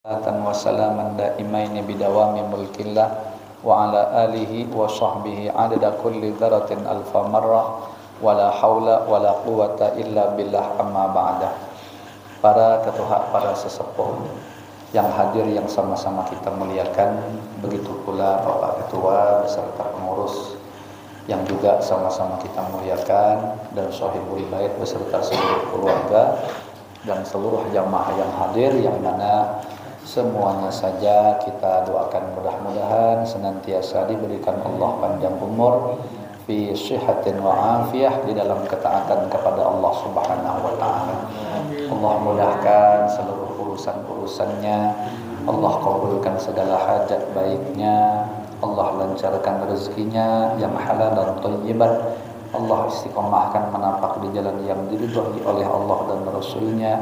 Salatan wa salaman daimaini bidawami mulkillah wa ala alihi wa sahbihi adada kulli dzaratin alfa marrah wa la haula wa la quwata illa billah amma ba'da. Para ketua, para sesepuh yang hadir yang sama-sama kita muliakan, begitu pula Bapak Ketua beserta pengurus yang juga sama-sama kita muliakan, dan Shahibul Bait beserta seluruh keluarga dan seluruh jamaah yang hadir, yang mana semuanya saja kita doakan mudah-mudahan senantiasa diberikan Allah panjang umur fi sihhatin wa afiyah, di dalam ketaatan kepada Allah Subhanahu wa taala. Allah mudahkan seluruh urusan-urusannya, Allah kabulkan segala hajat baiknya, Allah lancarkan rezekinya yang halal dan thayyiban, Allah istiqomahkan menapak di jalan yang diridhai oleh Allah dan Rasulnya,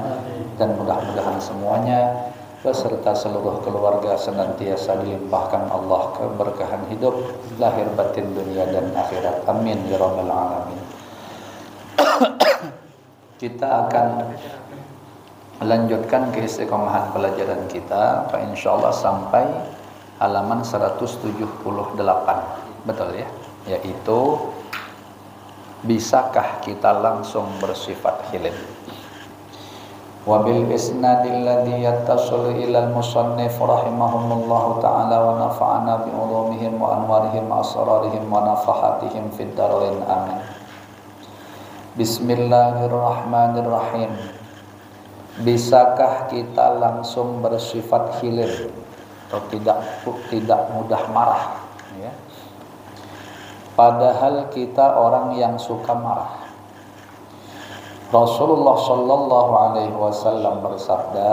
dan mudah-mudahan semuanya beserta seluruh keluarga senantiasa dilimpahkan Allah keberkahan hidup lahir batin dunia dan akhirat. Amin ya rabbal alamin. Kita akan lanjutkan keistiqomahan pelajaran kita, insyaallah sampai halaman 178. Betul ya? Yaitu bisakah kita langsung bersifat hilim? Wabil isnadil ladzi yattasil ilal musannif rahimahumullahu ta'ala wa nafa'ana bi ulumihim wa anwarihim wa asrarihim wa nafahatihim fid darain amin. Bismillahirrahmanirrahim. Bisakah kita langsung bersifat hilir atau tidak mudah marah ya? Padahal kita orang yang suka marah. Rasulullah sallallahu alaihi wasallam bersabda,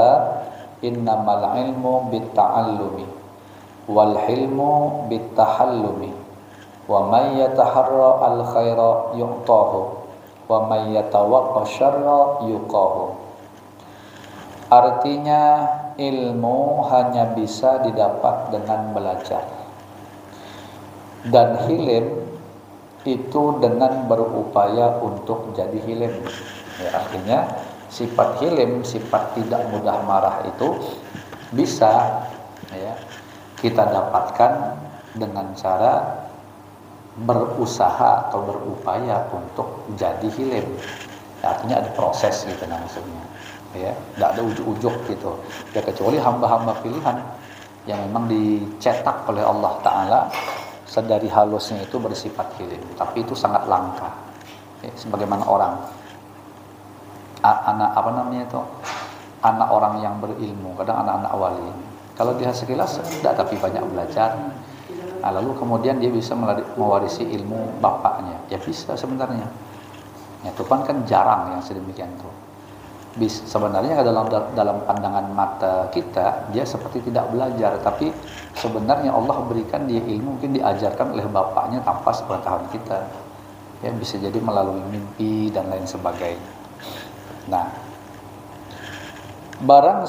innamal ilmu bitta'allumi wal hilmu bittahallumi wa may yataharra al khaira yu'tahu wa may yatawaqqa syarra yuqahu. Artinya ilmu hanya bisa didapat dengan belajar, dan hilim itu dengan berupaya untuk jadi hilim. Ya, artinya sifat hilim, sifat tidak mudah marah itu bisa ya kita dapatkan dengan cara berusaha atau berupaya untuk jadi hilim. Ya, artinya ada proses gitu maksudnya. Ya, tidak ada ujuk-ujuk gitu. Ya, kecuali hamba-hamba pilihan yang memang dicetak oleh Allah Ta'ala sedari halusnya itu bersifat hilim. Tapi itu sangat langka. Ya, sebagaimana orang anak orang yang berilmu, kadang anak-anak wali, kalau dia sekilas tidak tapi banyak belajar, lalu kemudian dia bisa mewarisi ilmu bapaknya, ya bisa sebenarnya ya, itu kan jarang yang sedemikian tuh. Sebenarnya dalam pandangan mata kita dia seperti tidak belajar, tapi sebenarnya Allah berikan dia ilmu, mungkin diajarkan oleh bapaknya tanpa sepengetahuan kita ya, bisa jadi melalui mimpi dan lain sebagainya. Nah, barang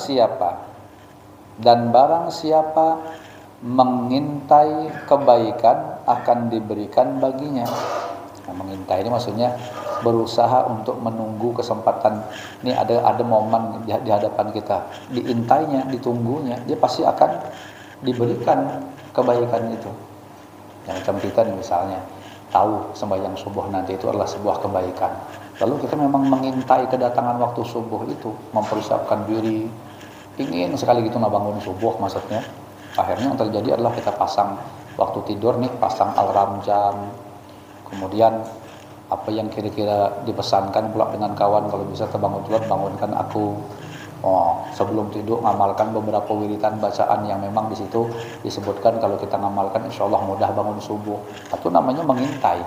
siapa mengintai kebaikan akan diberikan baginya. Nah, mengintai ini maksudnya berusaha untuk menunggu kesempatan. Ini ada momen di hadapan kita, diintainya, ditunggunya, dia pasti akan diberikan kebaikan itu. Yang macam kita nih misalnya tahu sembahyang subuh nanti itu adalah sebuah kebaikan, lalu kita memang mengintai kedatangan waktu subuh itu, mempersiapkan diri, ingin sekali gitu bangun subuh maksudnya. Akhirnya yang terjadi adalah kita pasang waktu tidur nih, pasang alarm jam, kemudian apa yang kira-kira dipesankan pula dengan kawan, kalau bisa terbangun telat bangunkan aku. Sebelum tidur ngamalkan beberapa wiritan bacaan yang memang di situ disebutkan kalau kita ngamalkan insyaallah mudah bangun subuh. Itu namanya mengintai.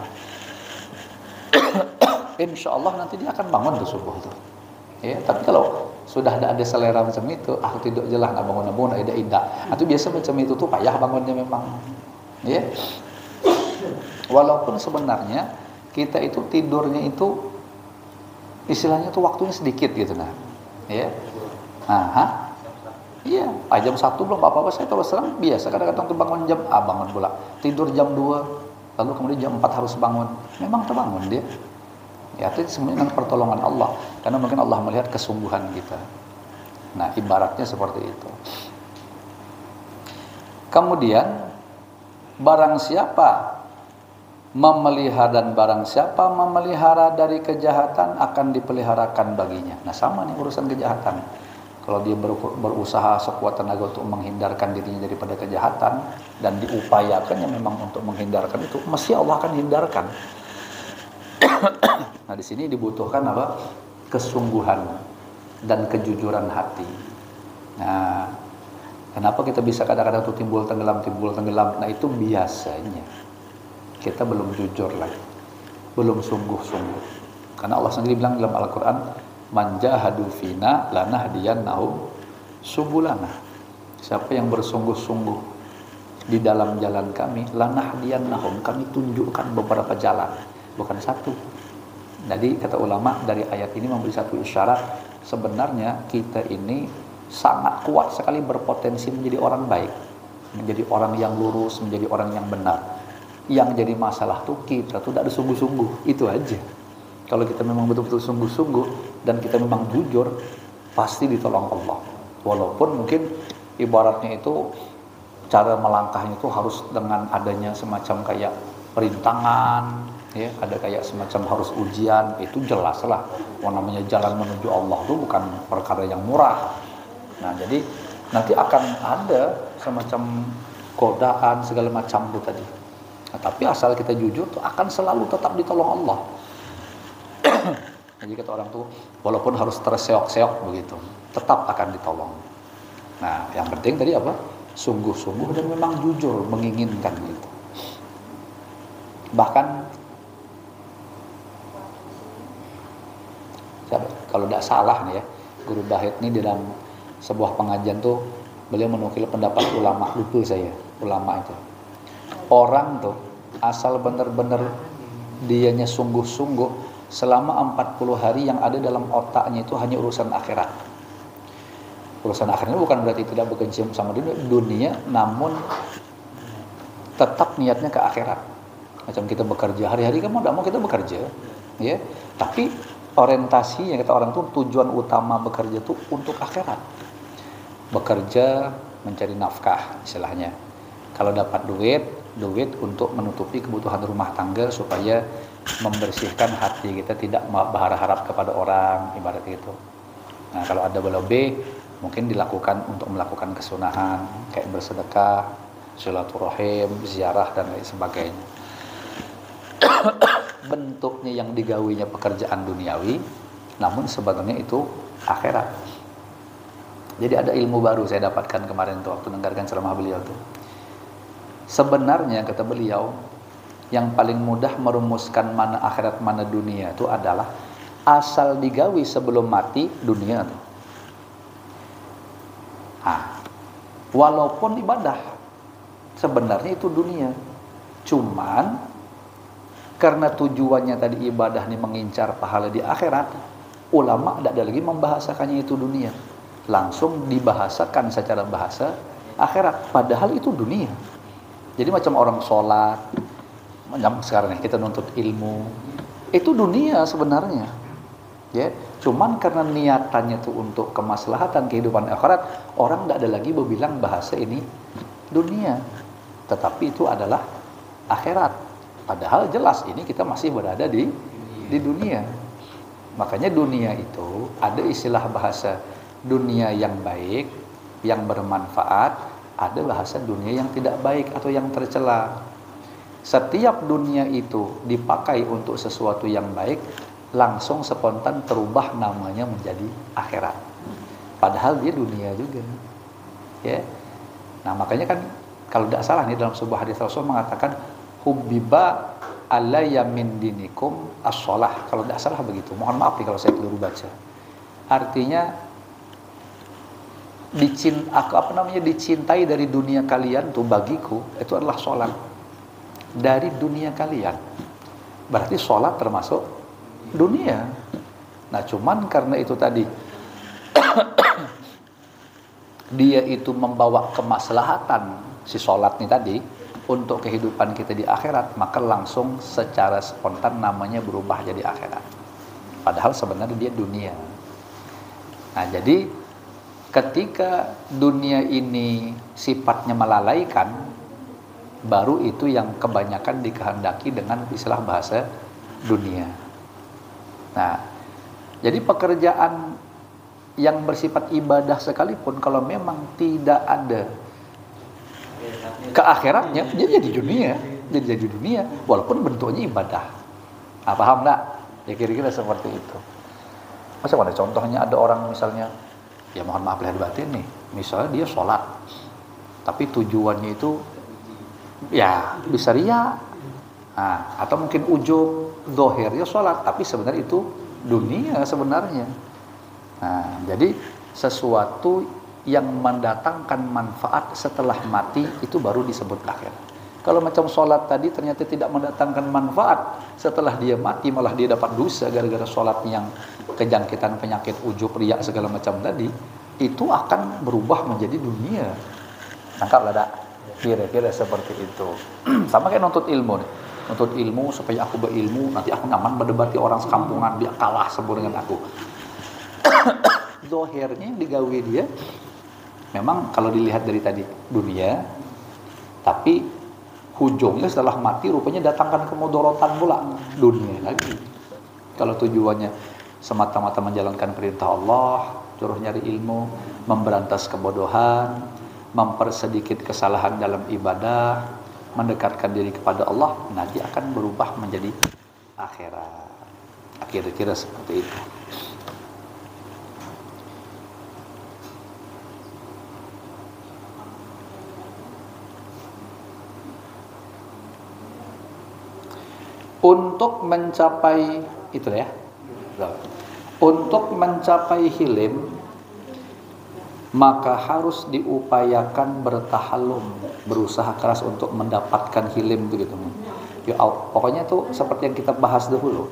Insyaallah nanti dia akan bangun tuh subuh itu. Ya, tapi kalau sudah ada selera macam itu, aku tidur jelas nggak bangun ada indah. Itu biasa macam itu tuh payah bangunnya memang. Ya. Walaupun sebenarnya kita itu tidurnya itu istilahnya tuh waktunya sedikit gitu nah. Ya. Iya, jam 1 belum apa-apa, saya terus terang biasa kadang-kadang tuh bangun bangun pula, tidur jam 2, lalu kemudian jam 4 harus bangun, memang terbangun dia ya, itu semuanya dengan pertolongan Allah, karena mungkin Allah melihat kesungguhan kita. Nah, ibaratnya seperti itu. Kemudian barang siapa memelihara dan barang siapa memelihara dari kejahatan akan dipeliharakan baginya. Nah sama nih urusan kejahatan. Kalau dia berusaha sekuat tenaga untuk menghindarkan dirinya daripada kejahatan dan diupayakannya memang untuk menghindarkan itu, mesti Allah akan hindarkan. Nah di sini dibutuhkan apa? Kesungguhan dan kejujuran hati. Nah, kenapa kita bisa kadang-kadang tuh timbul tenggelam. Nah itu biasanya kita belum jujur lagi, belum sungguh-sungguh. Karena Allah sendiri bilang dalam Al-Quran, man jahadu fina lanahdiyannahum subulana. Siapa yang bersungguh-sungguh di dalam jalan kami, lanahdiyannahum, kami tunjukkan beberapa jalan, bukan satu. Jadi kata ulama dari ayat ini memberi satu isyarat, sebenarnya kita ini sangat kuat sekali berpotensi menjadi orang baik, menjadi orang yang lurus, menjadi orang yang benar. Yang jadi masalah tuh kita tuh tidak ada sungguh-sungguh, itu aja. Kalau kita memang betul-betul sungguh-sungguh dan kita memang jujur, pasti ditolong Allah. Walaupun mungkin ibaratnya itu cara melangkahnya itu harus dengan adanya semacam kayak perintangan, ya, ada kayak semacam harus ujian, itu jelas lah. Namanya jalan menuju Allah itu bukan perkara yang murah. Nah, jadi nanti akan ada semacam godaan segala macam itu tadi. Nah, tapi asal kita jujur tuh akan selalu tetap ditolong Allah. Jadi kata orang tuh walaupun harus terseok-seok begitu, tetap akan ditolong. Nah, yang penting tadi apa? Sungguh-sungguh dan memang jujur menginginkan itu. Bahkan kalau tidak salah nih ya, Guru Bahit nih dalam sebuah pengajian tuh beliau menukil pendapat ulama, lupa saya ulama itu. Orang tuh asal benar-benar dianya sungguh-sungguh, selama 40 hari yang ada dalam otaknya itu hanya urusan akhirat. Urusan akhiratnya bukan berarti tidak berkecimpung sama dunia, namun tetap niatnya ke akhirat. Macam kita bekerja hari-hari kan mau kita bekerja, ya. Tapi orientasinya kata orang tuh tujuan utama bekerja tuh untuk akhirat. Bekerja mencari nafkah istilahnya. Kalau dapat duit untuk menutupi kebutuhan rumah tangga supaya membersihkan hati kita, tidak berharap kepada orang, ibarat itu. Nah, kalau ada lebih mungkin dilakukan untuk melakukan kesunahan kayak bersedekah, silaturahim, ziarah dan lain sebagainya. Bentuknya yang digawinya pekerjaan duniawi, namun sebenarnya itu akhirat. Jadi ada ilmu baru saya dapatkan kemarin tuh waktu mendengarkan ceramah beliau tuh. Sebenarnya kata beliau, yang paling mudah merumuskan mana akhirat mana dunia itu adalah asal digawi sebelum mati dunia tuh. Walaupun ibadah sebenarnya itu dunia, cuman karena tujuannya tadi ibadah ini mengincar pahala di akhirat, ulama tidak ada lagi membahasakannya itu dunia, langsung dibahasakan secara bahasa akhirat, padahal itu dunia. Jadi macam orang sholat, macam sekarang nih kita nuntut ilmu, itu dunia sebenarnya, ya. Cuman karena niatannya itu untuk kemaslahatan kehidupan akhirat, orang tidak ada lagi berbilang bahasa ini dunia, tetapi itu adalah akhirat. Padahal jelas ini kita masih berada di dunia. Makanya dunia itu ada istilah bahasa dunia yang baik, yang bermanfaat, ada bahasa dunia yang tidak baik atau yang tercela. Setiap dunia itu dipakai untuk sesuatu yang baik, langsung spontan terubah namanya menjadi akhirat. Padahal dia dunia juga. Ya. Nah, makanya kan kalau tidak salah nih dalam sebuah hadis Rasul mengatakan hubbiba alayya min dinikum as-shalah. Kalau tidak salah begitu. Mohon maaf nih kalau saya keliru baca. Artinya dicintai dari dunia kalian tuh bagiku itu adalah sholat. Dari dunia kalian berarti sholat termasuk dunia. Nah cuman karena itu tadi dia itu membawa kemaslahatan si sholat nih tadi untuk kehidupan kita di akhirat, maka langsung secara spontan namanya berubah jadi akhirat, padahal sebenarnya dia dunia. Nah jadi Ketika dunia ini sifatnya melalaikan, baru itu yang kebanyakan dikehendaki dengan istilah bahasa dunia. Nah, jadi pekerjaan yang bersifat ibadah sekalipun kalau memang tidak ada ke akhiratnya, dia jadi dunia, jadi dunia walaupun bentuknya ibadah. Nah, paham nggak? Ya kira-kira seperti itu. Macam mana contohnya, ada orang misalnya, ya mohon maaf lahir batin nih, misalnya dia sholat tapi tujuannya itu ya bisa riya, nah, atau mungkin ujub zahirnya sholat tapi sebenarnya itu dunia sebenarnya. Nah, jadi sesuatu yang mendatangkan manfaat setelah mati itu baru disebut akhir. Kalau macam sholat tadi ternyata tidak mendatangkan manfaat, setelah dia mati malah dia dapat dosa gara-gara sholat yang kejangkitan penyakit ujub, riya segala macam tadi, itu akan berubah menjadi dunia. Tangkap lah, kira-kira seperti itu. Sama kayak nuntut ilmu nih. Nuntut ilmu supaya aku berilmu, nanti aku nyaman mendebati orang sekampungan, dia kalah sebut dengan aku. Dohirnya yang digawe dia memang kalau dilihat dari tadi dunia, tapi ujungnya setelah mati rupanya datangkan kemudorotan pula, dunia lagi. Kalau tujuannya semata-mata menjalankan perintah Allah, suruh nyari ilmu, memberantas kebodohan, mempersedikit kesalahan dalam ibadah, mendekatkan diri kepada Allah, nanti akan berubah menjadi akhirat. Kira-kira seperti itu. Untuk mencapai itu ya. Untuk mencapai hilim maka harus diupayakan bertahallum, berusaha keras untuk mendapatkan hilim begitu. Ya, pokoknya itu seperti yang kita bahas dahulu.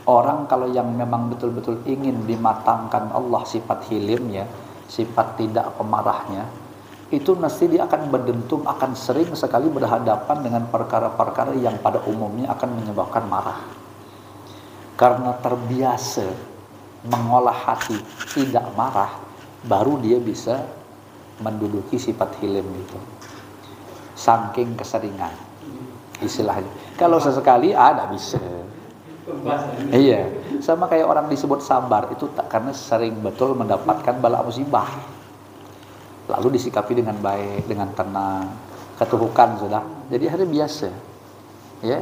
Orang kalau yang memang betul-betul ingin dimatangkan Allah sifat hilimnya, sifat tidak pemarahnya, itu mesti dia akan berdentum, akan sering sekali berhadapan dengan perkara-perkara yang pada umumnya akan menyebabkan marah. Karena terbiasa mengolah hati tidak marah, baru dia bisa menduduki sifat hilim itu. Saking keseringan istilahnya. Kalau sesekali ada bisa. Iya, sama kayak orang disebut sabar itu tak karena sering betul mendapatkan bala musibah. Lalu disikapi dengan baik, dengan tenang, ketuhukan sudah. Jadi hari biasa. Ya.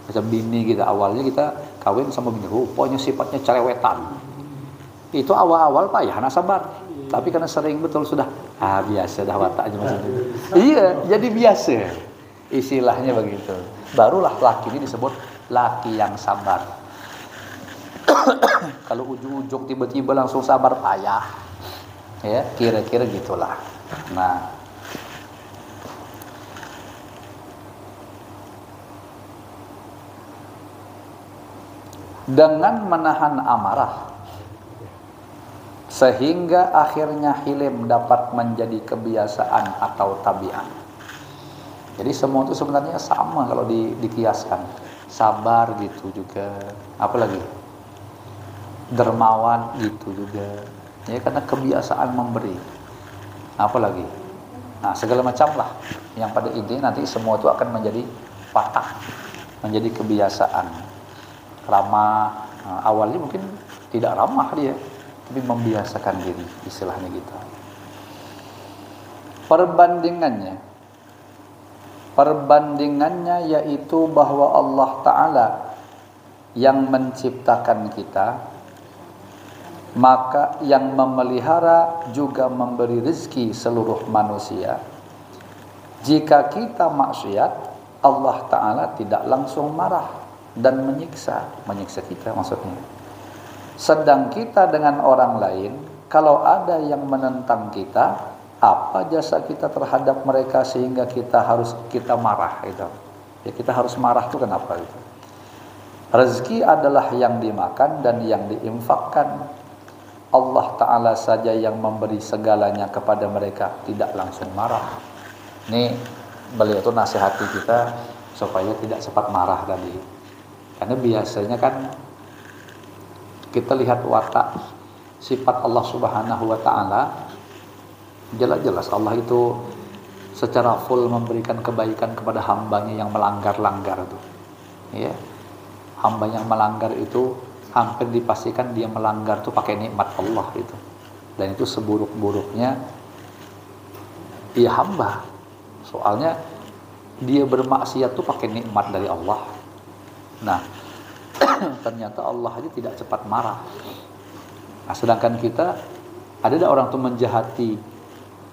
Macam bini kita awalnya kita kawin sama bini, rupanya sifatnya cerewetan. Itu awal-awal payah nak sabar. Tapi karena sering betul sudah, biasa dah wataknya macam itu. Iya, jadi biasa. Istilahnya begitu. Barulah laki ini disebut laki yang sabar. Kalau ujuk-ujuk tiba-tiba langsung sabar, payah. Ya, kira-kira gitulah. Nah, dengan menahan amarah sehingga akhirnya hilim dapat menjadi kebiasaan atau tabiat. Jadi semua itu sebenarnya sama kalau dikiaskan. Sabar gitu juga. Apalagi dermawan gitu juga. Ya, karena kebiasaan memberi. Apalagi, nah segala macam lah. Yang pada intinya nanti semua itu akan menjadi watak, menjadi kebiasaan. Ramah, awalnya mungkin tidak ramah dia, tapi membiasakan diri, istilahnya gitu. Perbandingannya yaitu bahwa Allah Ta'ala yang menciptakan kita, maka yang memelihara juga memberi rezeki seluruh manusia. Jika kita maksiat, Allah Ta'ala tidak langsung marah dan menyiksa kita maksudnya. Sedang kita dengan orang lain, kalau ada yang menentang kita, apa jasa kita terhadap mereka sehingga kita marah itu. Ya, kita harus marah itu kenapa itu? Rezeki adalah yang dimakan dan yang diinfakkan. Allah Ta'ala saja yang memberi segalanya kepada mereka, tidak langsung marah. Ini beliau itu nasihati kita supaya tidak cepat marah tadi. Karena biasanya kan kita lihat watak sifat Allah Subhanahu wa Ta'ala Jelas-jelas Allah itu secara full memberikan kebaikan kepada hambanya yang melanggar-langgar itu. Ya. Hamba yang melanggar itu hampir dipastikan dia melanggar tuh pakai nikmat Allah itu. Dan itu seburuk-buruknya dia hamba. Soalnya dia bermaksiat tuh pakai nikmat dari Allah. Nah, ternyata Allah aja tidak cepat marah. Nah, sedangkan kita ada orang tuh menjahati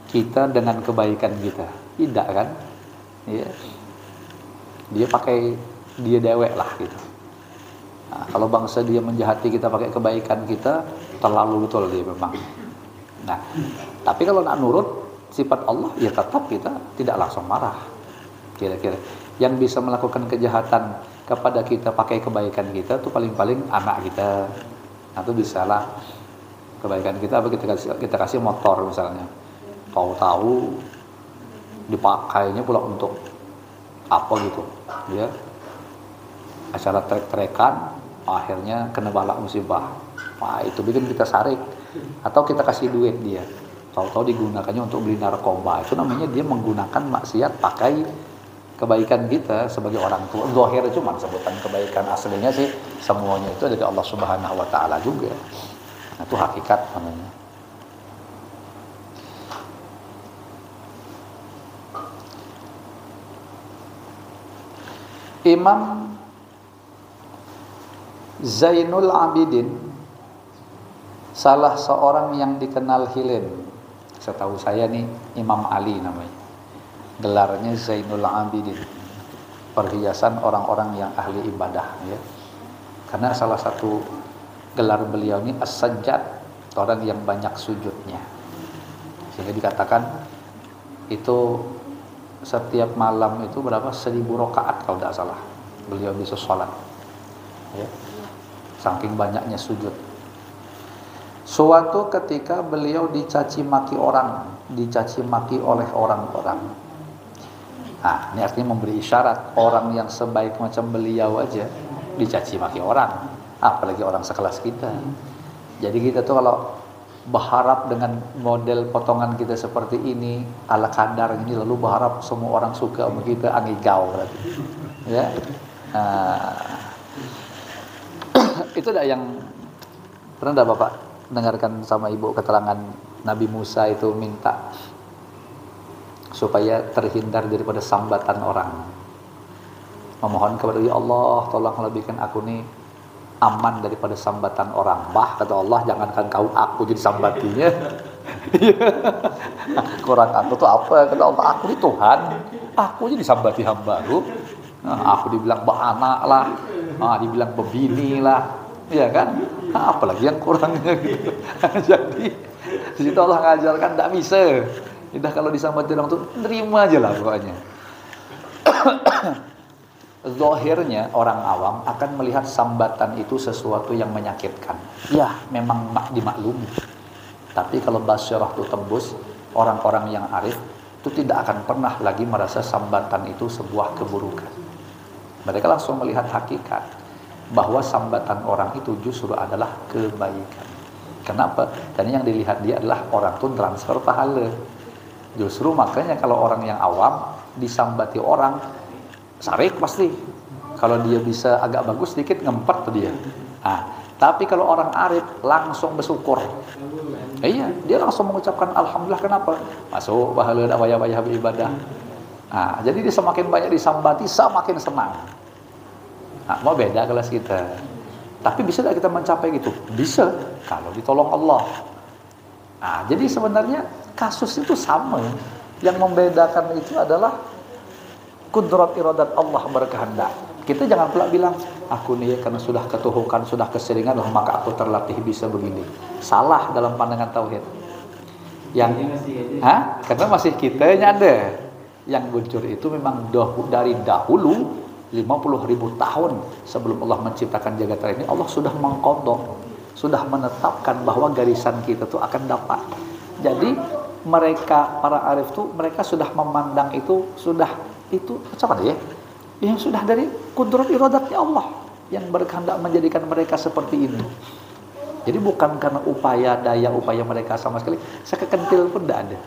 kita dengan kebaikan kita. Tidak kan? Ya. Dia dewek lah gitu. Nah, kalau bangsa dia menjahati kita pakai kebaikan kita, terlalu betul dia memang. Nah, tapi kalau nak nurut sifat Allah, ya tetap kita tidak langsung marah. Kira-kira yang bisa melakukan kejahatan kepada kita pakai kebaikan kita tuh paling-paling anak kita. Nah, itu bisa lah. Kebaikan kita apa kita kasih motor misalnya. Tahu-tahu dipakainya pula untuk apa gitu, ya. Acara trek-trekan, akhirnya kena balak musibah. Wah, itu bikin kita sarik. Atau kita kasih duit dia, tahu-tahu digunakannya untuk beli narkoba. Itu namanya dia menggunakan maksiat pakai kebaikan kita sebagai orang tua. Zahir cuma sebutan kebaikan, aslinya sih semuanya itu dari Allah Subhanahu wa taala juga. Nah, itu hakikat namanya. Imam Zainul Abidin, salah seorang yang dikenal hilim, setahu saya nih Imam Ali namanya, gelarnya Zainul Abidin, perhiasan orang-orang yang ahli ibadah, ya. Karena salah satu gelar beliau ini As-Sajjad, orang yang banyak sujudnya, sehingga dikatakan itu setiap malam itu berapa? 1000 rakaat kalau tidak salah beliau bisa sholat, ya. Saking banyaknya sujud. Suatu ketika beliau dicaci maki oleh orang-orang. Nah, ini artinya memberi isyarat orang yang sebaik macam beliau aja dicaci maki orang, apalagi orang sekelas kita. Jadi kita tuh kalau berharap dengan model potongan kita seperti ini, ala kadar ini, lalu berharap semua orang suka sama kita, angigau berarti. Ya. Itu dah yang pernah dah Bapak dengarkan sama Ibu keterangan Nabi Musa itu minta supaya terhindar daripada sambatan orang. Memohon kepada ya Allah, tolonglah bikin aku nih aman daripada sambatan orang. Bah, kata Allah, jangankan kau aku jadi sambatinya. Kurang aku tuh apa? Kata Allah, aku ini Tuhan, aku jadi sambati hambaku. Nah, aku dibilang anak lah, dibilang bebini lah, ya kan? Nah, apalagi yang kurangnya gitu. Jadi di situ Allah ngajarkan tidak bisa. Udah kalau disambati orang tuh terima aja lah pokoknya. Zahirnya orang awam akan melihat sambatan itu sesuatu yang menyakitkan. Ya, memang dimaklumi. Tapi kalau basyarah itu tembus, orang-orang yang arif itu tidak akan pernah lagi merasa sambatan itu sebuah keburukan. Mereka langsung melihat hakikat bahwa sambatan orang itu justru adalah kebaikan. Kenapa? Karena yang dilihat dia adalah orang itu transfer pahala. Justru makanya kalau orang yang awam disambati orang, sarik pasti. Kalau dia bisa agak bagus sedikit, ngempet tuh dia. Nah, tapi kalau orang arif langsung bersyukur. Iya, dia langsung mengucapkan alhamdulillah. Kenapa? Masuk pahala dak wayah-wayah ibadah. Nah, jadi dia semakin banyak disambati, semakin senang. Nah, mau beda kelas kita. Tapi bisa tidak kita mencapai gitu? Bisa, kalau ditolong Allah. Nah, jadi sebenarnya kasus itu sama. Yang membedakan itu adalah kudrat iradat Allah berkehendak. Kita jangan pula bilang, aku nih karena sudah ketuhukan, sudah keseringan, maka aku terlatih bisa begini. Salah dalam pandangan tauhid. Karena masih kitanya ada. Yang muncul itu memang dari dahulu 50.000 tahun sebelum Allah menciptakan jagat raya ini, Allah sudah mengkodok, sudah menetapkan bahwa garisan kita tuh akan dapat. Jadi mereka para arif tuh mereka sudah memandang itu apa ya? Yang sudah dari kudrat iradatnya Allah yang berkehendak menjadikan mereka seperti ini. Jadi bukan karena upaya mereka sama sekali, sekekentil pun tidak ada.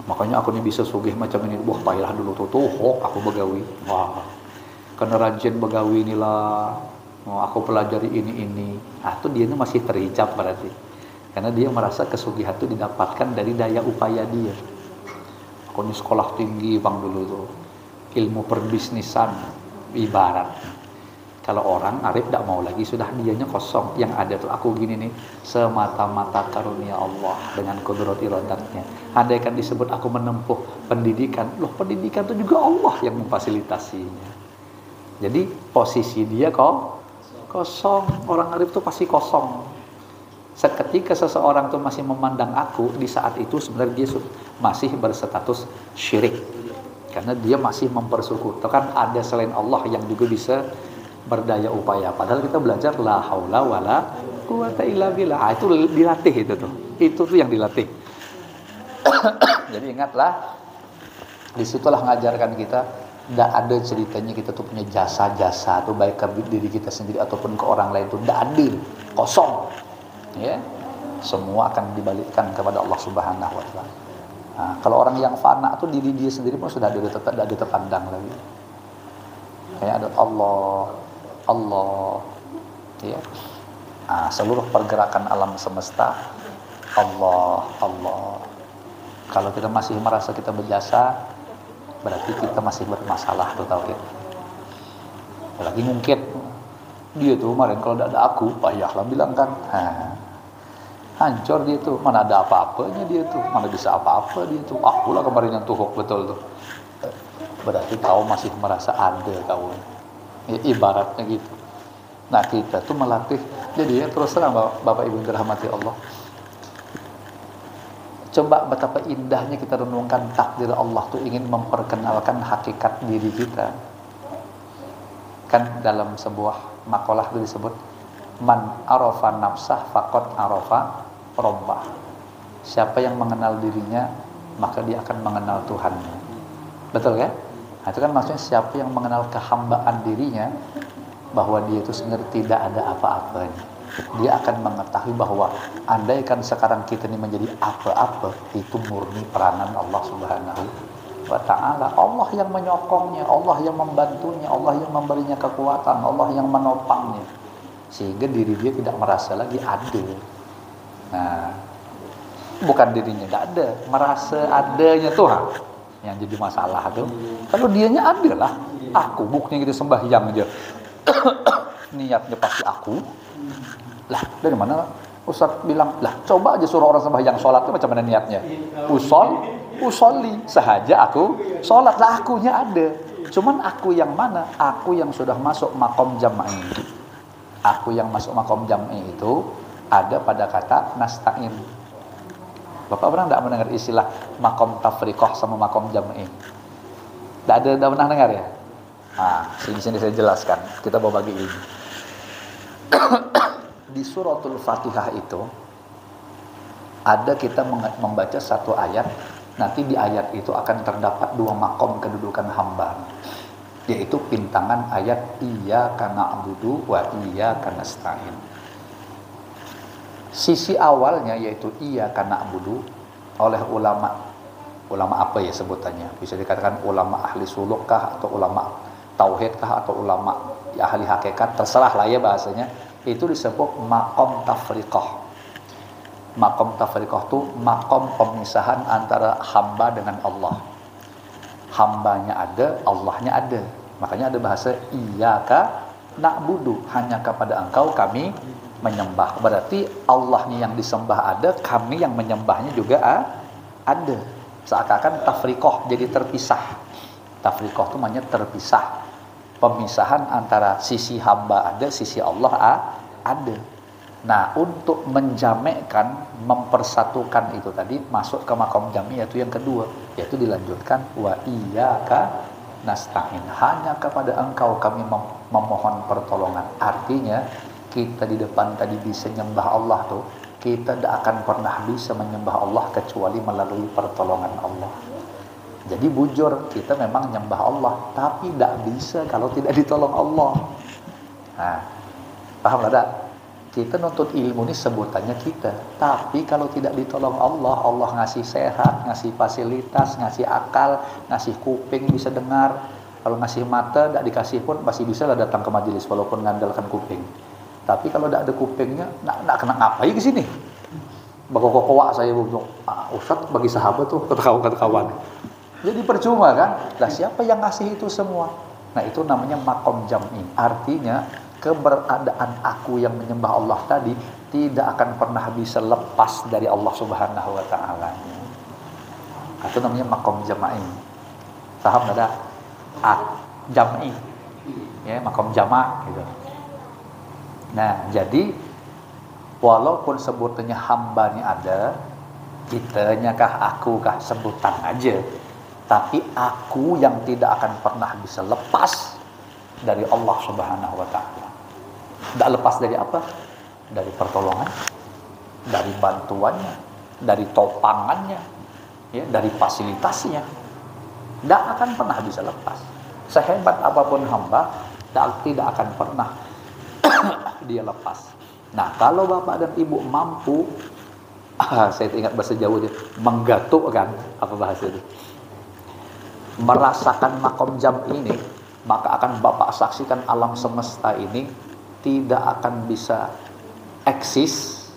Makanya aku ini bisa sugih macam ini. Wah, payah dulu tuh aku begawi. Wah, karena rajin begawi inilah. Oh, aku pelajari ini. Nah, itu dia masih terhijab berarti. Karena dia merasa kesugihan itu didapatkan dari daya upaya dia. Aku ini sekolah tinggi bang dulu tuh. Ilmu perbisnisan ibarat. Kalau orang arif tidak mau lagi, sudah dianya kosong. Yang ada tuh aku gini nih, semata-mata karunia Allah dengan kudrat iradatnya. Andaikan disebut aku menempuh pendidikan, loh pendidikan itu juga Allah yang memfasilitasinya. Jadi posisi dia kosong. Orang arif tuh pasti kosong. Seketika seseorang tuh masih memandang aku, di saat itu sebenarnya dia masih berstatus syirik. Karena dia masih mempersekutukan ada selain Allah yang juga bisa berdaya upaya. Padahal kita belajar la haula wala quwata illa billah. Itu dilatih itu tuh. Itu tuh yang dilatih. Jadi ingatlah, disitulah mengajarkan kita tidak ada ceritanya kita tuh punya jasa-jasa tuh baik ke diri kita sendiri ataupun ke orang lain tuh tidak adil, kosong. Ya. Semua akan dibalikkan kepada Allah Subhanahu wa taala. Nah, kalau orang yang fana tuh diri dia sendiri pun sudah tidak terpandang lagi. Kayak ada Allah, ya. Nah, seluruh pergerakan alam semesta Allah. Kalau kita masih merasa kita berjasa, berarti kita masih bermasalah tuh tauhid. Lagi mungkin dia tuh kemarin kalau tidak ada aku, payahlah bilang kan. Hancur dia tuh, mana ada apa-apanya dia tuh, mana bisa apa-apa dia tuh. Akulah kemarin yang tuhuk betul tuh. Berarti kau masih merasa ada kau. Ya, ibaratnya gitu. Nah kita tuh melatih. Jadi ya terus terang Bapak Ibu dirahmati Allah. Coba betapa indahnya kita renungkan takdir Allah tuh ingin memperkenalkan hakikat diri kita. Kan dalam sebuah makalah itu disebut man arafa nafsah faqad arafa Rabbah. Siapa yang mengenal dirinya, maka dia akan mengenal Tuhannya. Betul kan? Nah, itu kan maksudnya siapa yang mengenal kehambaan dirinya, bahwa dia itu sebenarnya tidak ada apa-apanya. Dia akan mengetahui bahwa andaikan sekarang kita ini menjadi apa-apa, itu murni peranan Allah Subhanahu wa ta'ala. Allah yang menyokongnya, Allah yang membantunya, Allah yang memberinya kekuatan, Allah yang menopangnya. Sehingga diri dia tidak merasa lagi ada. Nah, bukan dirinya tidak ada, merasa adanya Tuhan yang jadi masalah tuh. Kalau dianya ada lah, aku buktinya gitu sembahyang aja. Niatnya pasti aku. Lah, dari mana Ustaz bilang, lah coba aja suruh orang sembahyang sholat itu macam mana niatnya? Usolli, sahaja aku sholat, lah akunya ada. Cuman aku yang mana? Aku yang sudah masuk makom jam'i. Aku yang masuk makom jam'i itu ada pada kata nasta'in. Bapak pernah tidak mendengar istilah makom tafriqah sama makom jam'i? Tidak pernah dengar ya? Nah, sini saya jelaskan. Kita mau bagi ini. Di suratul Fatihah itu ada kita membaca satu ayat. Nanti di ayat itu akan terdapat dua makom kedudukan hamba, yaitu pintangan ayat iyyaka na'budu wa iyyaka nasta'in. Sisi awalnya yaitu iyyaka na'budu oleh ulama apa ya sebutannya? Bisa dikatakan ulama ahli suluk kah, atau ulama tauhid kah, atau ulama ahli hakikat, terserah lah ya bahasanya. Itu disebut makom tafriqah. Makom tafriqah itu makom pemisahan antara hamba dengan Allah. Hambanya ada, Allahnya ada. Makanya ada bahasa iyyaka na'budu, hanya kepada Engkau kami menyembah. Berarti Allahnya yang disembah ada, kami yang menyembahnya juga ada. Seakan-akan tafriqah jadi terpisah. Tafriqah itu maknanya terpisah. Pemisahan antara sisi hamba ada, sisi Allah ada. Nah, untuk menjamekkan, mempersatukan itu tadi masuk ke makom jami, yaitu yang kedua, yaitu dilanjutkan wa iyyaka nasta'in, hanya kepada Engkau kami memohon pertolongan. Artinya kita di depan tadi bisa menyembah Allah tuh, kita tidak akan pernah bisa menyembah Allah kecuali melalui pertolongan Allah. Jadi bujur, kita memang menyembah Allah, tapi tidak bisa kalau tidak ditolong Allah. Nah, paham tidak? Kita nuntut ilmu ini sebutannya kita. Tapi kalau tidak ditolong Allah, Allah ngasih sehat, ngasih fasilitas, ngasih akal, ngasih kuping bisa dengar. Kalau ngasih mata, tidak dikasih pun masih bisa lah datang ke majelis walaupun ngandalkan kuping. Tapi kalau tidak ada kupingnya, tidak kena ngapain ke sini. Bawa saya butuh, Ustaz bagi sahabat tuh kata kawan. Jadi percuma kan? Lah siapa yang ngasih itu semua? Nah itu namanya makom jam'i. Artinya keberadaan aku yang menyembah Allah tadi tidak akan pernah bisa lepas dari Allah Subhanahu wa taala. Itu namanya makom jam'i. Paham enggak? Jam'i. Ya, makom jama' gitu. Nah, jadi walaupun sebutannya hamba ini ada, kitanya kah, aku kah, sebutan aja. Tapi aku yang tidak akan pernah bisa lepas dari Allah Subhanahu wa taala. Tidak lepas dari apa? Dari pertolongan, dari bantuannya, dari topangannya, ya, dari fasilitasnya. Tidak akan pernah bisa lepas. Sehebat apapun hamba, tidak akan pernah dia lepas. Nah, kalau bapak dan ibu mampu, saya ingat bahasa Jawa dia, menggatuk kan, apa bahasa itu? Merasakan makom jam ini, maka akan bapak saksikan alam semesta ini tidak akan bisa eksis,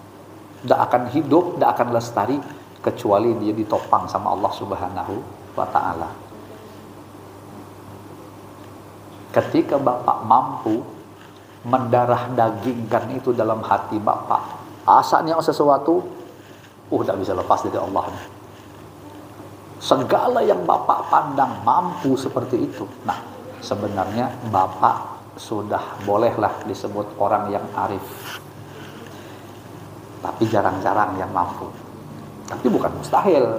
tidak akan hidup, tidak akan lestari kecuali dia ditopang sama Allah Subhanahu wa taala. Ketika bapak mampu mendarah dagingkan itu dalam hati bapak, asalnya sesuatu, tidak bisa lepas dari Allah. Segala yang bapak pandang mampu seperti itu. Nah, sebenarnya bapak sudah bolehlah disebut orang yang arif. Tapi jarang-jarang yang mampu. Tapi bukan mustahil.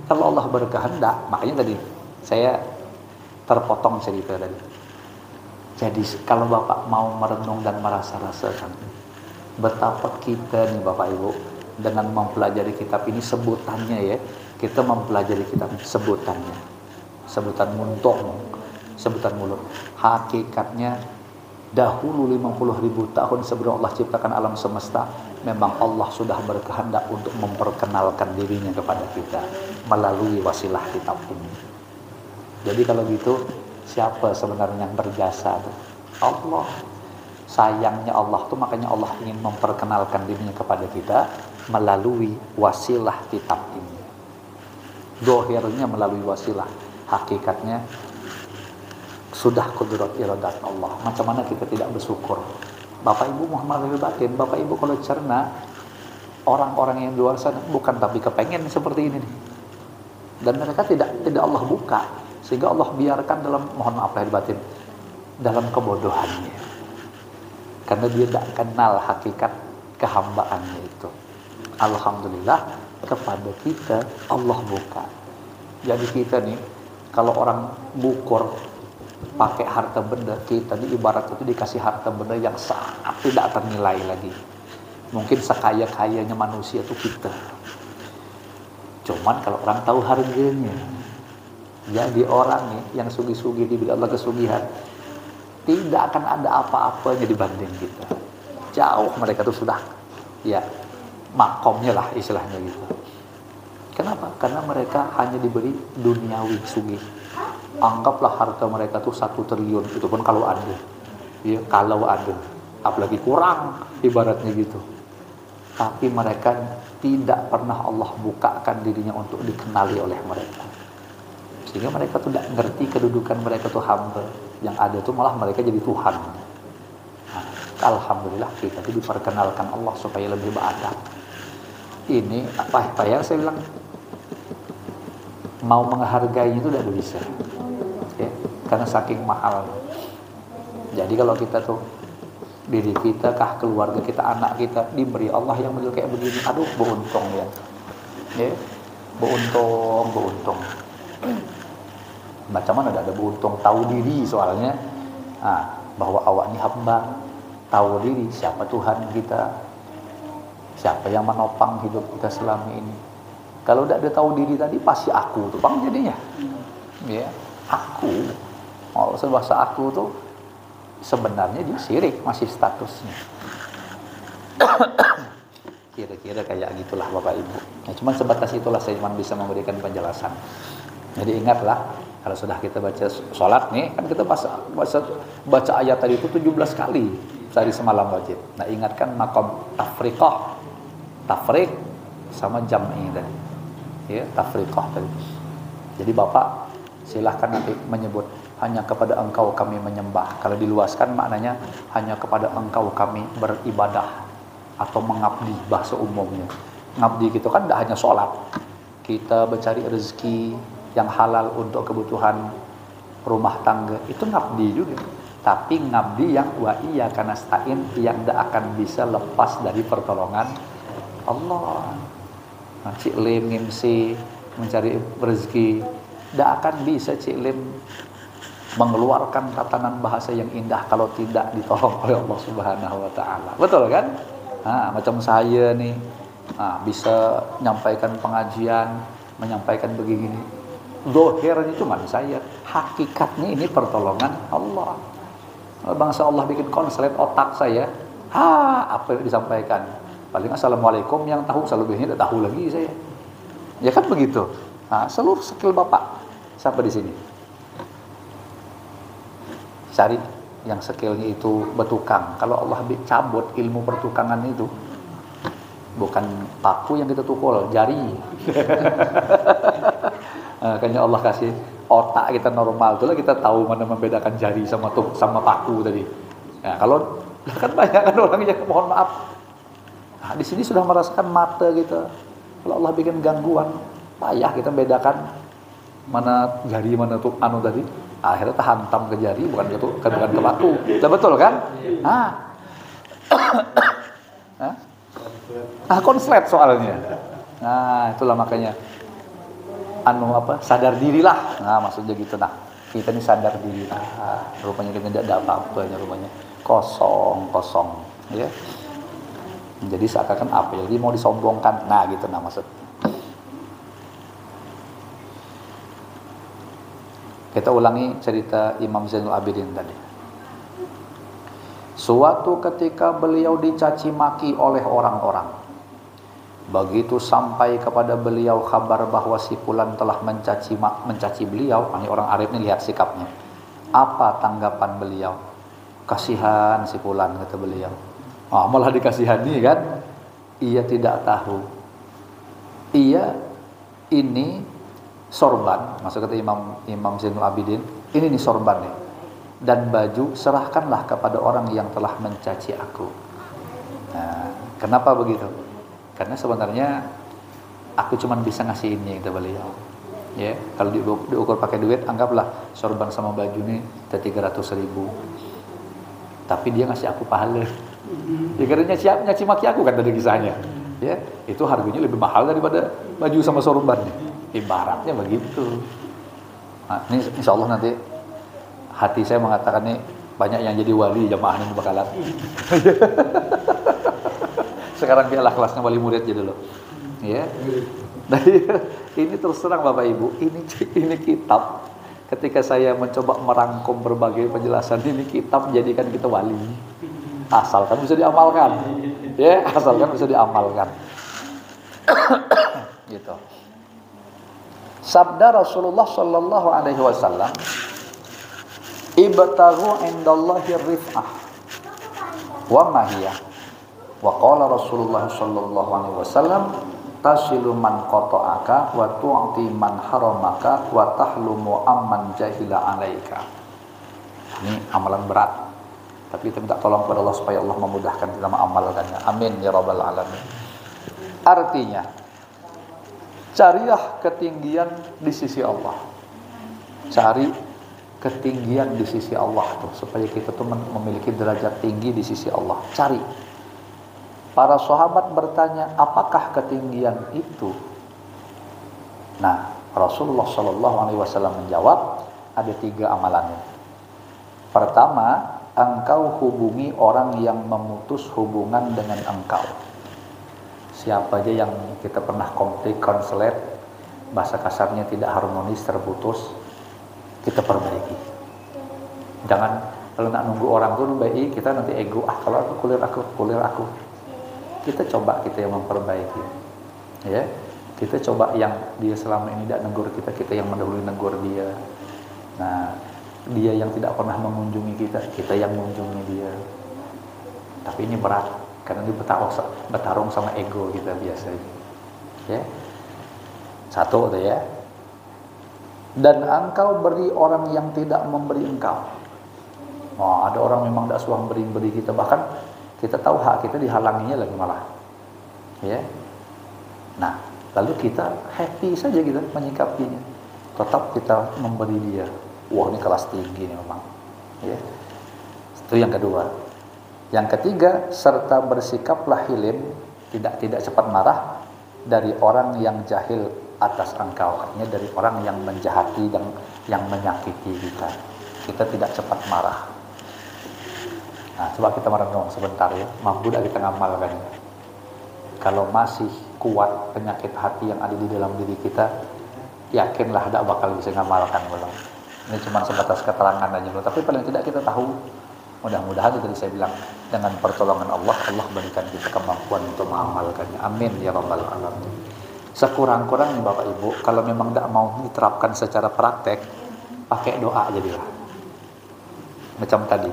Kalau Allah berkehendak, makanya tadi saya terpotong cerita tadi. Jadi kalau bapak mau merenung dan merasa-rasakan betapa kita nih Bapak Ibu dengan mempelajari kitab ini, sebutannya ya, kita mempelajari kitab sebutannya, sebutan muntung, sebutan mulut. Hakikatnya dahulu 50.000 tahun sebelum Allah ciptakan alam semesta, memang Allah sudah berkehendak untuk memperkenalkan dirinya kepada kita melalui wasilah kitab ini. Jadi kalau gitu, siapa sebenarnya yang berjasa tuh? Allah. Sayangnya Allah tuh, makanya Allah ingin memperkenalkan dirinya kepada kita melalui wasilah kitab ini. Dohirnya melalui wasilah, hakikatnya sudah kudrat iradat Allah. Macam mana kita tidak bersyukur? Bapak Ibu Muhammad batin, Bapak Ibu kalau cerna, orang-orang yang di luar sana bukan tapi kepengen seperti ini nih. Dan mereka tidak Allah buka, sehingga Allah biarkan dalam, mohon maaf lahir batin, dalam kebodohannya. Karena dia tidak kenal hakikat kehambaannya itu. Alhamdulillah kepada kita Allah buka. Jadi kita nih, kalau orang bukur pakai harta benda, kita di ibarat itu dikasih harta benda yang sangat tidak ternilai lagi. Mungkin sekaya-kayanya manusia itu kita. Cuman kalau orang tahu harganya, jadi orang nih yang sugi-sugi diberi Allah kesugihan, tidak akan ada apa-apanya dibanding kita. Jauh mereka tuh sudah, ya makomnya lah istilahnya gitu. Kenapa? Karena mereka hanya diberi duniawi sugih. Anggaplah harta mereka tuh 1 triliun, itu pun kalau ada, ya kalau ada, apalagi kurang ibaratnya gitu. Tapi mereka tidak pernah Allah bukakan dirinya untuk dikenali oleh mereka, sehingga mereka tuh tidak ngerti kedudukan mereka tuh hamba. Yang ada tuh malah mereka jadi Tuhan. Nah, alhamdulillah kita tuh diperkenalkan Allah supaya lebih beradab. Ini apa ya saya bilang, mau menghargainya itu tidak bisa, ya, karena saking mahal. Jadi kalau kita tuh diri kita kah, keluarga kita, anak kita diberi Allah yang model kayak begini, aduh beruntung ya, beruntung. Macam mana ada beruntung, tahu diri soalnya, bahwa awak ini hamba, tahu diri siapa Tuhan kita, siapa yang menopang hidup kita selama ini. Kalau tidak ada tahu diri tadi, pasti aku tuh bang jadinya, ya aku. Kalau sebahasa aku tuh sebenarnya dia syirik, masih statusnya. Kira-kira kayak gitulah Bapak Ibu. Ya, cuman sebatas itulah saya cuma bisa memberikan penjelasan. Jadi ingatlah, kalau sudah kita baca sholat nih, kan kita baca ayat tadi itu 17 kali sehari semalam wajib. Nah, ingatkan maqam tafriqah, tafriq sama jam'i tadi. Ya, tafriqah tadi. Jadi Bapak silahkan nanti menyebut hanya kepada Engkau kami menyembah. Kalau diluaskan maknanya hanya kepada Engkau kami beribadah atau mengabdi bahasa umumnya. Ngabdi gitu kan tidak hanya sholat. Kita mencari rezeki yang halal untuk kebutuhan rumah tangga, itu ngabdi juga. Tapi ngabdi yang wa iyyaka nasta'in, yang tidak akan bisa lepas dari pertolongan Allah. Nah, Cik Lim ngimsi mencari rezeki, tidak akan bisa Cik Lim mengeluarkan tatanan bahasa yang indah kalau tidak ditolong oleh Allah Subhanahu wa taala. Betul kan? Nah, macam saya nih, bisa menyampaikan pengajian, menyampaikan begini. Dohirnya cuma saya, hakikatnya ini pertolongan Allah. Bangsa Allah bikin konslet otak saya, apa yang disampaikan? Paling assalamualaikum yang tahu, selebihnya tidak tahu lagi saya. Ya kan begitu. Nah, seluruh skill Bapak sampai di sini. Cari yang skillnya itu bertukang. Kalau Allah cabut ilmu pertukangan itu, bukan paku yang kita tukul, jari. Makanya Allah kasih otak kita normal, itulah kita tahu mana membedakan jari sama paku tadi. Ya, kalau kan banyak kan orang yang mohon maaf. Nah, di sini sudah merasakan mata kita. Kalau Allah bikin gangguan, payah kita membedakan mana jari mana tuh anu tadi. Akhirnya hantam ke jari, bukan ke paku. Betul kan? Konslet soalnya. Nah, itulah makanya sadar dirilah. Nah, maksudnya gitu. Nah, kita ini sadar dirilah. Rupanya kita tidak ada apa-apanya, rupanya kosong ya. Jadi seakan-akan apa ya, jadi mau disombongkan. Nah, gitu nah maksud. Kita ulangi cerita Imam Zainul Abidin tadi. Suatu ketika beliau dicaci maki oleh orang-orang. Begitu sampai kepada beliau kabar bahwa si fulan telah mencaci beliau, ini orang Arab ini lihat sikapnya. Apa tanggapan beliau? Kasihan si fulan, kata beliau. Malah dikasihani kan? Ia tidak tahu. Ia ini sorban, maksud kata Imam Zainul Abidin, ini nih sorban nih. Dan baju serahkanlah kepada orang yang telah mencaci aku. Nah, kenapa begitu? Karena sebenarnya aku cuma bisa ngasih ini, kata beliau. Ya, kalau diukur pakai duit, anggaplah sorban sama baju ini 300.000. Tapi dia ngasih aku pahala. Ya karena nyaci maki aku kan tadi kisahnya. Ya, itu harganya lebih mahal daripada baju sama sorbannya. Ibaratnya begitu. Nah, ini insya Allah nanti hati saya mengatakan nih banyak yang jadi wali jamaah ini bakalan. Sekarang biarlah kelasnya wali murid jadi dulu. Ya. Dari ini terus terang Bapak Ibu, ini kitab. Ketika saya mencoba merangkum berbagai penjelasan ini kitab jadikan kita wali. Asalkan bisa diamalkan. Ya, asalkan bisa diamalkan. Gitu. Sabda Rasulullah sallallahu alaihi wasallam, ibtaghu indallahi rif'ah wa mahiyah. Wa qala Rasulullah sallallahu alaihi wasallam, tasilu man qata'aka wa tu'ti man haramaka wa tahlumu amman jahila alaika. Ini amalan berat. Tapi kita minta tolong kepada Allah supaya Allah memudahkan kita mengamalkannya. Amin ya rabbal alamin. Artinya, carilah ketinggian di sisi Allah. Cari ketinggian di sisi Allah tuh, supaya kita tuh memiliki derajat tinggi di sisi Allah. Cari. Para sahabat bertanya, apakah ketinggian itu? Nah, Rasulullah Shallallahu Alaihi Wasallam menjawab, ada 3 amalannya. Pertama, engkau hubungi orang yang memutus hubungan dengan engkau. Siapa aja yang kita pernah konflik, konseler, bahasa kasarnya tidak harmonis, terputus, kita perbaiki. Jangan kalau nak nunggu orang tuh baik, kita nanti ego. Kalau aku kulir aku. kita coba kita yang memperbaiki. Ya. Kita coba yang dia selama ini tidak negur kita, kita yang mendahului negur dia. Nah, dia yang tidak pernah mengunjungi kita, kita yang mengunjungi dia. Tapi ini berat, karena dia bertarung sama ego kita biasanya. Ya. Satu tuh ya. Dan engkau beri orang yang tidak memberi engkau. Oh, ada orang memang tidak suka beri kita, bahkan kita tahu hak kita dihalanginya lagi malah. Ya. Nah, lalu kita happy saja kita menyikapinya. Tetap kita memberi dia. Wah, ini kelas tinggi nih memang. Ya. Itu yang kedua. Yang ketiga, serta bersikaplah hilim, tidak cepat marah dari orang yang jahil atas engkau. Artinya dari orang yang menjahati dan yang menyakiti kita. Kita tidak cepat marah. Nah, coba kita merenung sebentar ya. Mampu tidak kita ngamalkan? Kalau masih kuat penyakit hati yang ada di dalam diri kita, yakinlah tidak bakal bisa ngamalkan belum. Ini cuma sebatas keterangan aja belum. Tapi paling tidak kita tahu. Mudah-mudahan tadi saya bilang dengan pertolongan Allah berikan kita kemampuan untuk mengamalkannya. Amin ya rabbal alamin. Sekurang-kurangnya Bapak Ibu, kalau memang tidak mau diterapkan secara praktek, pakai doa aja dia. Macam tadi,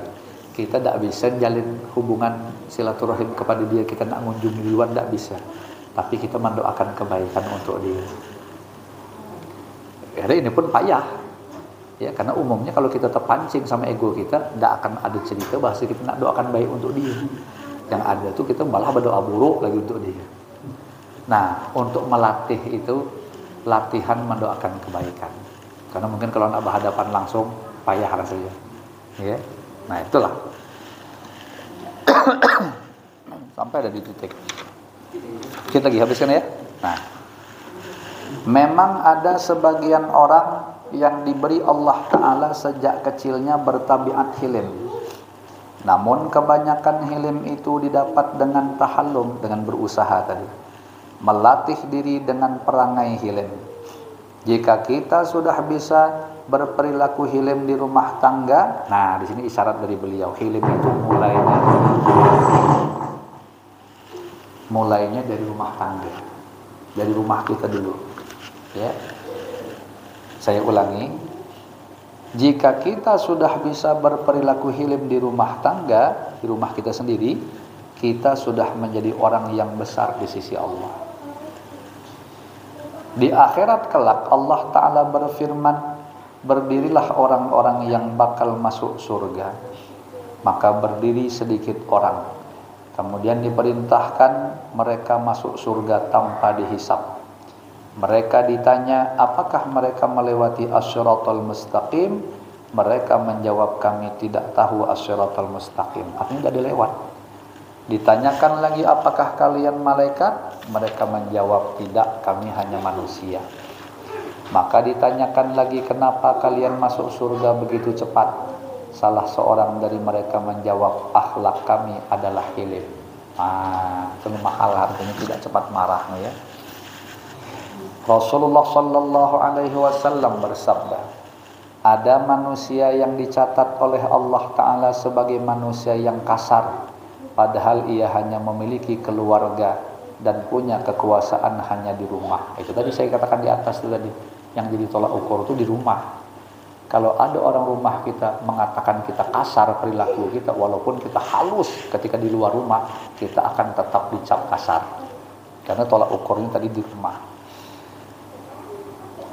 kita tidak bisa jalin hubungan silaturahim kepada dia, kita tidak mengunjungi di luar, tidak bisa. Tapi kita mendoakan kebaikan untuk dia. Jadi ini pun payah. Ya, karena umumnya kalau kita terpancing sama ego kita, tidak akan ada cerita bahasa kita nak doakan baik untuk dia. Yang ada tuh kita malah berdoa buruk lagi untuk dia. Nah, untuk melatih itu latihan mendoakan kebaikan. Karena mungkin kalau nak berhadapan langsung payah rasanya. Ya. Nah, itulah. Sampai ada di titik. Kita lagi habiskan ya. Nah, memang ada sebagian orang yang diberi Allah Ta'ala sejak kecilnya bertabiat hilim. Namun kebanyakan hilim itu didapat dengan tahallum, dengan berusaha tadi. Melatih diri dengan perangai hilim. Jika kita sudah bisa berperilaku hilim di rumah tangga, nah di sini isyarat dari beliau, hilim itu mulainya dari rumah tangga, dari rumah kita dulu. Ya. Saya ulangi, jika kita sudah bisa berperilaku hilim di rumah tangga, di rumah kita sendiri, kita sudah menjadi orang yang besar di sisi Allah. Di akhirat kelak Allah Ta'ala berfirman, berdirilah orang-orang yang bakal masuk surga. Maka berdiri sedikit orang. Kemudian diperintahkan mereka masuk surga tanpa dihisab. Mereka ditanya, apakah mereka melewati as-siratal mustaqim? Mereka menjawab, kami tidak tahu as-siratal mustaqim. Artinya tidak dilewat. Ditanyakan lagi, apakah kalian malaikat? Mereka menjawab, tidak, kami hanya manusia. Maka ditanyakan lagi, kenapa kalian masuk surga begitu cepat? Salah seorang dari mereka menjawab, akhlak kami adalah hilim. Itu mahal, artinya tidak cepat marah ya. Rasulullah sallallahu alaihi wasallam bersabda, ada manusia yang dicatat oleh Allah Ta'ala sebagai manusia yang kasar, padahal ia hanya memiliki keluarga dan punya kekuasaan hanya di rumah. Itu tadi saya katakan di atas itu tadi, yang jadi tolak ukur itu di rumah. Kalau ada orang rumah kita mengatakan kita kasar perilaku kita, walaupun kita halus ketika di luar rumah, kita akan tetap dicap kasar. Karena tolak ukurnya tadi di rumah.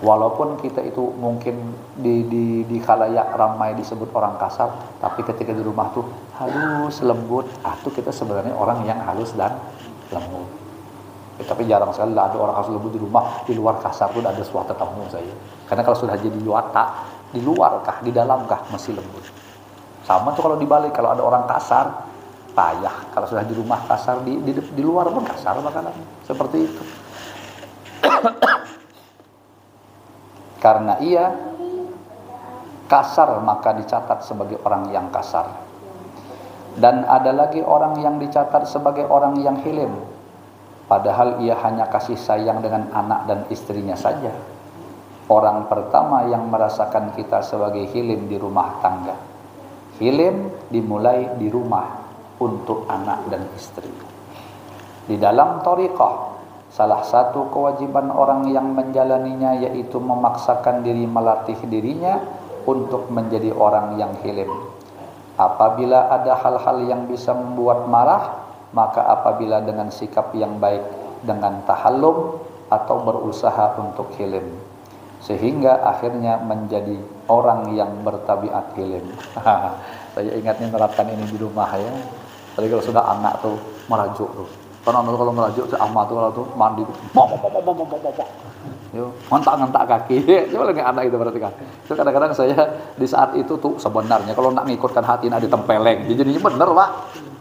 Walaupun kita itu mungkin di khalayak ramai disebut orang kasar, tapi ketika di rumah tuh halus, lembut, tuh kita sebenarnya orang yang halus dan lembut. Tapi jarang sekali ada orang halus lembut di rumah, di luar kasar pun ada suatu tamu saya. Karena kalau sudah jadi watak, di luar kah, di dalam kah masih lembut. Sama tuh kalau dibalik, kalau ada orang kasar, payah. Kalau sudah di rumah kasar, di luar pun kasar bakalan. Seperti itu. Karena ia kasar maka dicatat sebagai orang yang kasar. Dan ada lagi orang yang dicatat sebagai orang yang hilim, padahal ia hanya kasih sayang dengan anak dan istrinya saja. Orang pertama yang merasakan kita sebagai hilim di rumah tangga. Hilim dimulai di rumah untuk anak dan istri. Di dalam thariqah, salah satu kewajiban orang yang menjalaninya yaitu memaksakan diri, melatih dirinya untuk menjadi orang yang hilim. Apabila ada hal-hal yang bisa membuat marah, maka apabila dengan sikap yang baik, dengan tahallum atau berusaha untuk hilim, sehingga akhirnya menjadi orang yang bertabiat hilim. Saya ingatnya menerapkan ini di rumah ya. Tapi kalau sudah anak tuh merajuk tuh. Karena kalau merajuk si Ahmad tuh kalau tuh mandi tuh. Yo, ngentak-ngentak kaki. Coba lagi anak itu berarti kan. Itu kadang-kadang saya di saat itu tuh sebenarnya kalau nak ngikutkan hati nak ditempeleng. Jadinya bener, Pak.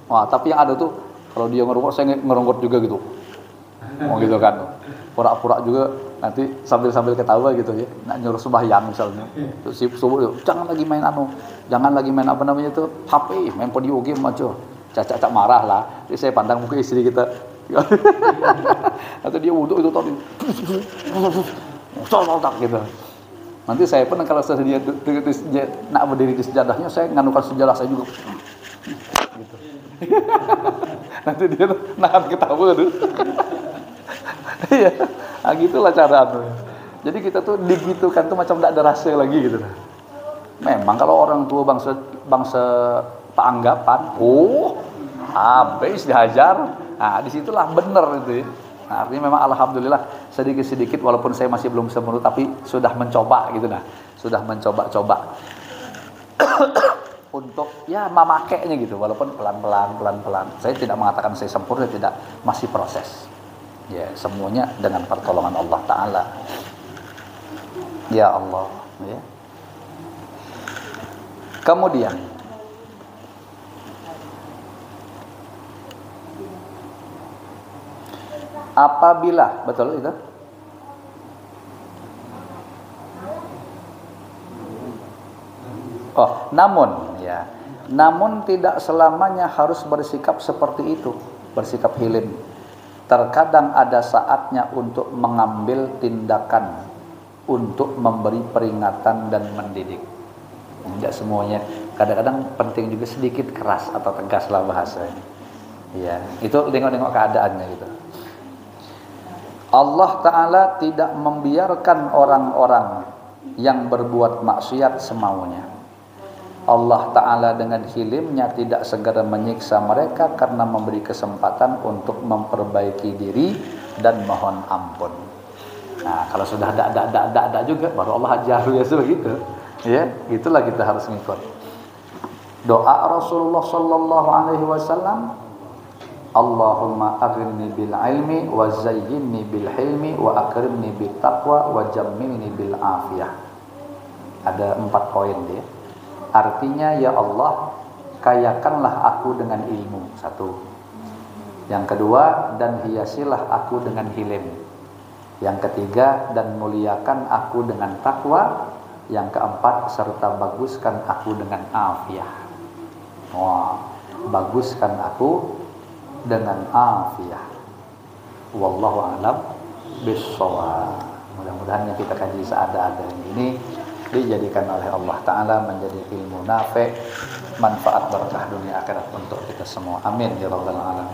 Wah, tapi yang ada tuh kalau dia ngerungkut saya ngerungkut juga gitu. Oh gitu kan. Pura-pura juga nanti sambil ketawa gitu ya. Nak nyuruh sembahyang misalnya. Terus subuh tuh, jangan lagi main jangan lagi main apa namanya itu HP, main video game aja. Cacak marah lah. Jadi saya pandang muka istri kita. Atau dia wudhu itu tadi. Tak gitu. Nanti saya pun kalau dia nak berdiri di sejadahnya, saya nganukan sejadah saya juga. Gitu. Nanti dia nahan ketawa tuh. Iya, nah, gitulah cara tuh. Jadi kita tuh digitukan tuh macam tidak ada rasa lagi gitu. Memang kalau orang tua bangsa peanggapan, habis dihajar. Nah, disitulah benar itu. Nah, artinya memang alhamdulillah sedikit-sedikit walaupun saya masih belum sempurna tapi sudah mencoba gitu nah. Sudah mencoba-coba untuk ya memakainya gitu walaupun pelan-pelan. Saya tidak mengatakan saya sempurna, tidak, masih proses. Ya, semuanya dengan pertolongan Allah Ta'ala. Ya Allah, ya. Kemudian apabila, betul itu? Oh, namun tidak selamanya harus bersikap seperti itu, bersikap hilim. Terkadang ada saatnya untuk mengambil tindakan, untuk memberi peringatan dan mendidik. Tidak semuanya. Kadang-kadang penting juga sedikit keras atau tegas lah bahasanya. Ya, itu tengok-tengok keadaannya gitu. Allah Ta'ala tidak membiarkan orang-orang yang berbuat maksiat semaunya. Allah Ta'ala dengan hilimnya tidak segera menyiksa mereka karena memberi kesempatan untuk memperbaiki diri dan mohon ampun. Nah, kalau sudah ada juga baru Allah ajar ya begitu. Ya, itulah kita harus ngikut. Doa Rasulullah sallallahu alaihi wasallam, Allahumma aghnini bil ilmi wa zayyinni bil hilmi wa akrimni bil taqwa wa jammilni bil afiyah. Ada 4 poin dia. Artinya, ya Allah, kayakanlah aku dengan ilmu. 1. Yang kedua, dan hiasilah aku dengan hilim. Yang ketiga, dan muliakan aku dengan takwa. Yang keempat, serta baguskan aku dengan afiyah. Wah, baguskan aku dengan afiyah. Wallahu a'lam bishawab. Mudah-mudahan yang kita kaji seadanya ini dijadikan oleh Allah Ta'ala menjadi ilmu nafi', manfaat berkah dunia akhirat untuk kita semua. Amin ya rabbal alamin.